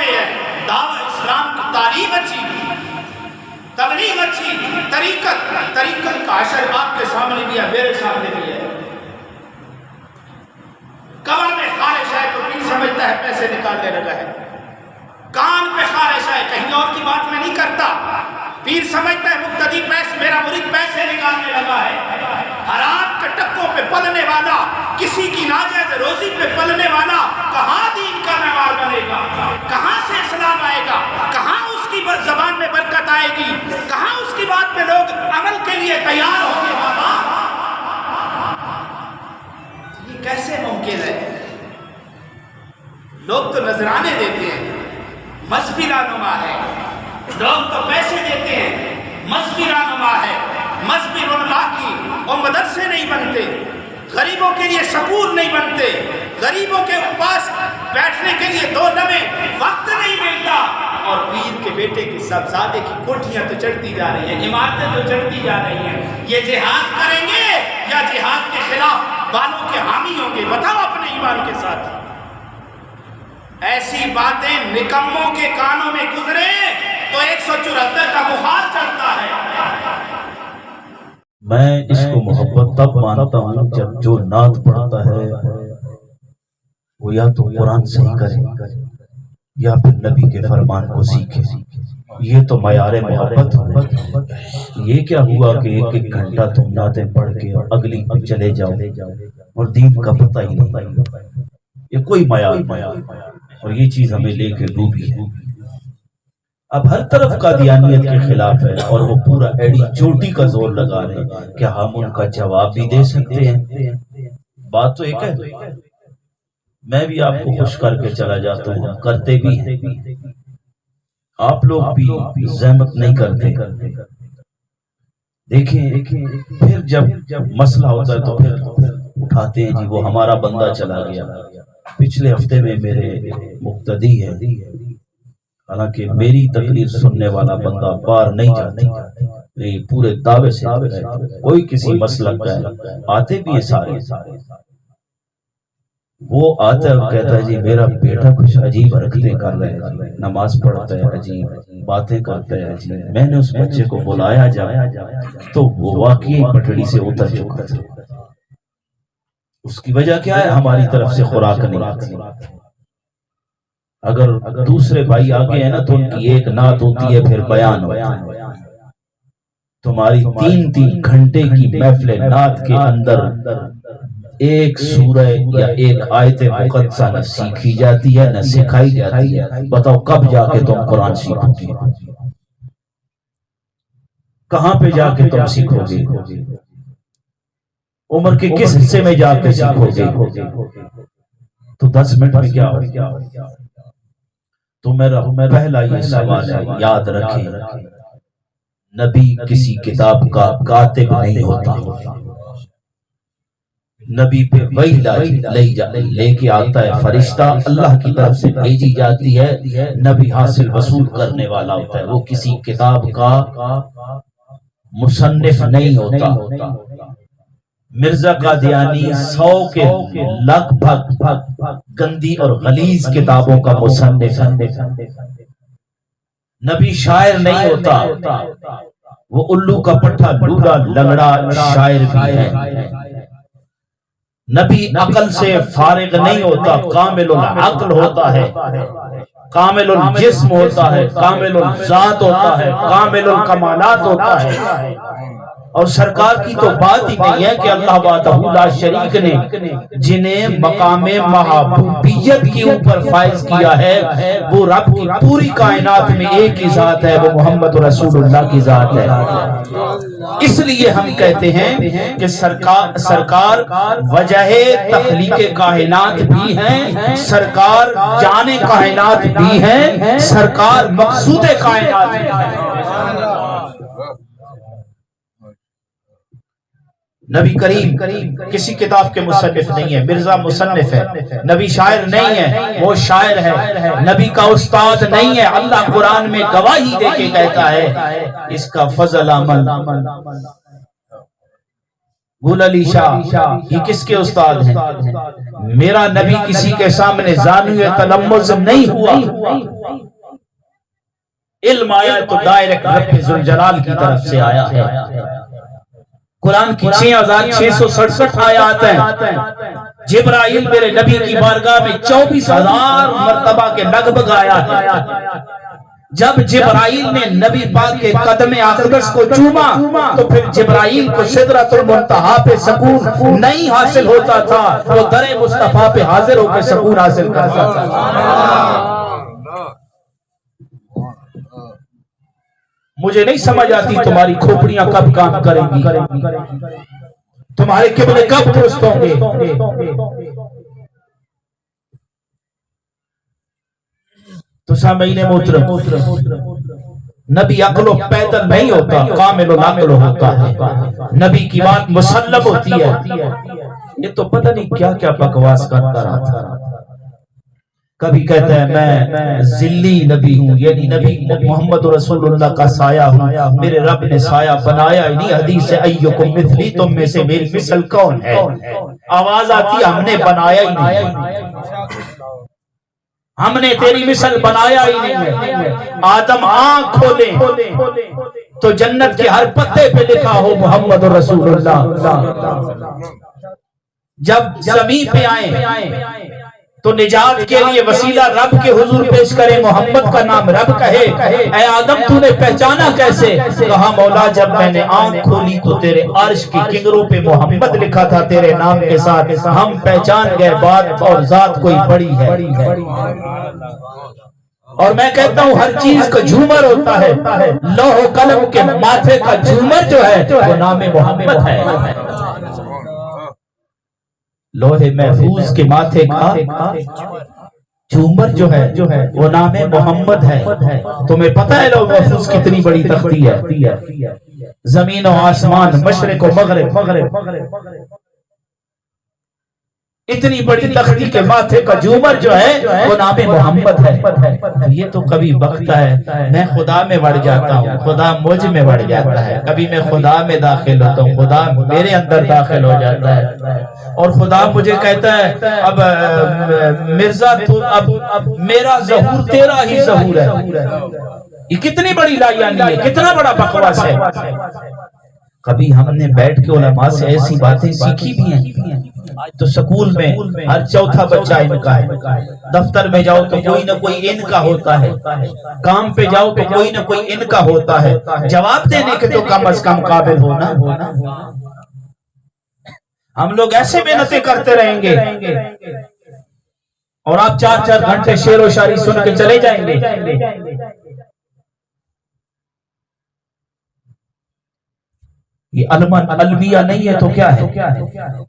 یہ ہے دعوت اسلام کی تعلیم اچھی، تبلیغ اچھی، طریقت کا عشر آپ کے سامنے بھی ہے، میرے سامنے بھی ہے۔ کمر میں خارش ہے تو پیر سمجھتا ہے پیسے نکالنے لگا ہے، کان پہ خارش ہے کہیں اور کی بات میں نہیں کرتا، پیر سمجھتا ہے مقتدی میرا مرید پیسے نکالنے لگا ہے۔ حرام کے ٹکوں پہ پلنے والا، کسی کی ناجائز روزی پہ پلنے والا کہاں دین کا معمار بنے گا، کہاں سے اسلام آئے گا، کہاں اس کی زبان میں برکت آئے گی، کہاں اس کی بات پہ لوگ عمل کے لیے تیار ہوں گے۔ بابا یہ کیسے ممکن ہے؟ لوگ تو نذرانے دیتے ہیں، مذہبی رہنما ہے، لوگ تو پیسے دیتے ہیں، مذہبی رہنما ہے، مذہبی علماء کی وہ مدرسے نہیں بنتے، غریبوں کے لیے سکول نہیں بنتے، غریبوں کے پاس بیٹھنے کے لیے دو لمحے وقت نہیں ملتا، اور پیر کے بیٹے کی صاحبزادے کی کوٹھیاں تو چڑھتی جا رہی ہیں، عمارتیں تو چڑھتی جا رہی ہیں۔ یہ جہاد کریں گے یا جہاد کے خلاف والوں کے حامی ہوں گے؟ بتاؤ اپنے ایمان کے ساتھ۔ ایسی باتیں نکموں کے کانوں میں گزرے تو 174 کا بخار چڑھتا ہے۔ میں اس کو محبت تب مانتا ہوں جب جو نعت پڑھتا ہے وہ یا تو قرآن صحیح کرے یا پھر نبی کے فرمان کو سیکھے۔ یہ تو معیار محبت ہے۔ یہ کیا ہوا کہ ایک ایک گھنٹہ تم نعتیں پڑھ کے اگلی پہ چلے جاؤ اور دین کا پتہ ہی نہیں، یہ کوئی معیار نہیں، اور یہ چیز ہمیں لے کے ڈوبی ہے۔ اب ہر طرف قادیانیت کے خلاف ہے اور وہ پورا ایڑی چوٹی کا زور لگا رہے ہیں کہ ہم ان کا جواب بھی دے سکتے ہیں۔ بات تو ایک ہے، میں بھی آپ کو خوش کر کے چلا جاتا ہوں، کرتے بھی ہیں، آپ لوگ بھی زحمت نہیں کرتے۔ دیکھیں پھر جب مسئلہ ہوتا ہے تو پھر اٹھاتے ہیں جی وہ ہمارا بندہ چلا گیا۔ پچھلے ہفتے میں میرے مقتدی ہے، حالانکہ میری تقریر سننے والا بندہ باہر نہیں جاتا، پورے دعوے سے کوئی کسی مسلک کا ہے، آتے بھی ہیں سارے، وہ آتا ہے اور کہتا ہے جی میرا بیٹا کچھ عجیب حرکتیں کر رہا ہے، نماز پڑھتا ہے عجیب باتیں کرتا ہے عجیب۔ میں نے اس بچے کو بلایا جایا تو وہ واقعی پٹڑی سے اتر چکا تھا۔ اس کی وجہ کیا ہے؟ ہماری طرف سے خوراک نہیں آتی۔ اگر دوسرے بھائی آگے ہیں نا تو ان کی ایک نعت ہوتی ہے، پھر بیان ہوتا ہے۔ تمہاری 3 گھنٹے کی محفل نعت کے اندر ایک سورہ یا ایک آیت مقدسہ نہ سیکھی جاتی ہے نہ سکھائی جاتی ہے۔ بتاؤ کب جا کے تم قرآن سیکھو گے؟ کہاں پہ جا کے تم سیکھو گے؟ عمر کے کس حصے میں جا کے سیکھو گے؟ تو 10 منٹ میں کیا ہو؟ تو میرا پہلا یہ سوال ہے، یاد رکھیں نبی کسی کتاب کا کاتب نہیں ہوتا، نبی پہ وحی لے کے آتا ہے فرشتہ، اللہ کی طرف سے بھیجی جاتی ہے، نبی حاصل وصول کرنے والا ہوتا ہے، وہ کسی کتاب کا مصنف نہیں ہوتا۔ مرزا قادیانی 100 کے لگ بھگ گندی اور غلیظ کتابوں کا مصنف ہے۔ نبی شاعر نہیں ہوتا، وہ الو کا پٹھا لولا لنگڑا شاعر بھی ہے۔ نبی عقل سے فارغ نہیں ہوتا، کامل العقل ہوتا ہے، کامل الجسم ہوتا ہے، کامل الذات ہوتا ہے، کامل الکمالات ہوتا ہے۔ اور سرکار کی تو بات ہی نہیں ہے کہ اللہ وحدہ لا شریک نے جنہیں مقام محبوبیت کے اوپر فائز کیا ہے، وہ رب کی پوری کائنات میں ایک ہی ذات ہے، وہ محمد رسول اللہ کی ذات ہے۔ اس لیے ہم کہتے ہیں کہ سرکار وجہ تخلیق کائنات بھی ہیں، سرکار جان کائنات بھی ہیں، سرکار مقصود کائنات بھی ہیں۔ نبی کریم کسی کتاب کے مصنف نہیں ہے، مرزا مصنف ہے، نبی شاعر نہیں ہے، وہ شاعر ہے، نبی کا استاد نہیں ہے، اللہ قرآن میں گواہی دے کے کہتا ہے اس کا فضل عمل۔ گل علی شاہ یہ کس کے استاد ہیں؟ میرا نبی کسی کے سامنے زانوی تلمذ نہیں ہوا، علم آیا تو ڈائریکٹ رب ذوالجلال کی طرف سے آیا ہے۔ قرآن کی 6667 آیات ہیں۔ جبرائیل میرے نبی کی بارگاہ میں 24,000 مرتبہ کے لگ بھگ آیا ہے۔ جب جبرائیل نے نبی پاک کے قدم اقدس کو چوما تو پھر جبرائیل کو سدرۃ المنتہا پہ سکون نہیں حاصل ہوتا تھا، وہ در مصطفیٰ پہ حاضر ہو کے سکون حاصل کرتا تھا۔ مجھے نہیں سمجھ آتی تمہاری کھوپڑیاں کب کام کریں گی، تمہارے قبلے کب درست ہوں گے۔ تو سامعین محترم، نبی عقل و پیدل نہیں ہوتا، کامل العقل ہوتا ہے۔ نبی کی بات مسلم ہوتی ہے۔ یہ تو پتہ نہیں کیا کیا بکواس کرتا رہتا، کبھی کہتا ہے میں ذلی نبی ہوں، یعنی نبی محمد رسول اللہ کا سایہ ہوں، میرے رب نے سایہ بنایا ہی نہیں۔ حدیث ایکم مثلی، تم میں سے میری مثل کون ہے؟ آواز آتی ہم نے بنایا ہی نہیں، ہم نے تیری مثل بنایا ہی نہیں ہے۔ آدم آنکھ کھولیں تو جنت کے ہر پتے پہ لکھا ہو محمد رسول اللہ۔ جب زمین پہ آئیں تو نجات کے لیے وسیلہ رب کے حضور پیش کرے، محمد کا نام رب کہے۔ اے آدم تو نے پہچانا کیسے؟ کہا مولا جب میں نے آنکھ کھولی تو تیرے عرش کی کنگروں پہ محمد لکھا تھا تیرے نام کے ساتھ، ہم پہچان گئے بات اور ذات کوئی بڑی ہے۔ اور میں کہتا ہوں ہر چیز کا جھومر ہوتا ہے، لوح و قلم کے ماتھے کا جھومر جو ہے وہ نام محمد ہے۔ لوح محفوظ کے ماتھے کا جھومر جو ہے وہ نام محمد ہے۔ تمہیں پتہ ہے لوح محفوظ کتنی بڑی تختی ہے؟ زمین و آسمان، مشرق و مغرب، اتنی بڑی تختی کے ماتھے کا جھومر جو ہے وہ نام محمد ہے۔ یہ تو کبھی بکتا ہے میں خدا میں بڑھ جاتا ہوں، خدا مجھ میں بڑھ جاتا ہے، کبھی میں خدا میں داخل ہوتا ہوں، خدا میرے اندر داخل ہو جاتا ہے، اور خدا مجھے کہتا ہے اب مرزا تو اب میرا ظہور تیرا ہی ظہور ہے۔ یہ کتنی بڑی لایانی ہے، کتنا بڑا بکواس ہے۔ کبھی ہم نے بیٹھ کے علماء سے ایسی باتیں سیکھی بھی ہیں۔ آج تو سکول میں ہر چوتھا بچہ ان کا ہے، دفتر میں جاؤ تو کوئی نہ کوئی ان کا ہوتا ہے، کام پہ جاؤ تو کوئی نہ کوئی ان کا ہوتا ہے۔ جواب دینے کے تو کم از کم قابل ہونا۔ ہم لوگ ایسے محنتیں کرتے رہیں گے اور آپ 4-4 گھنٹے شعر و شاعری سن کے چلے جائیں گے۔ یہ علمیہ نہیں ہے تو کیا ہے؟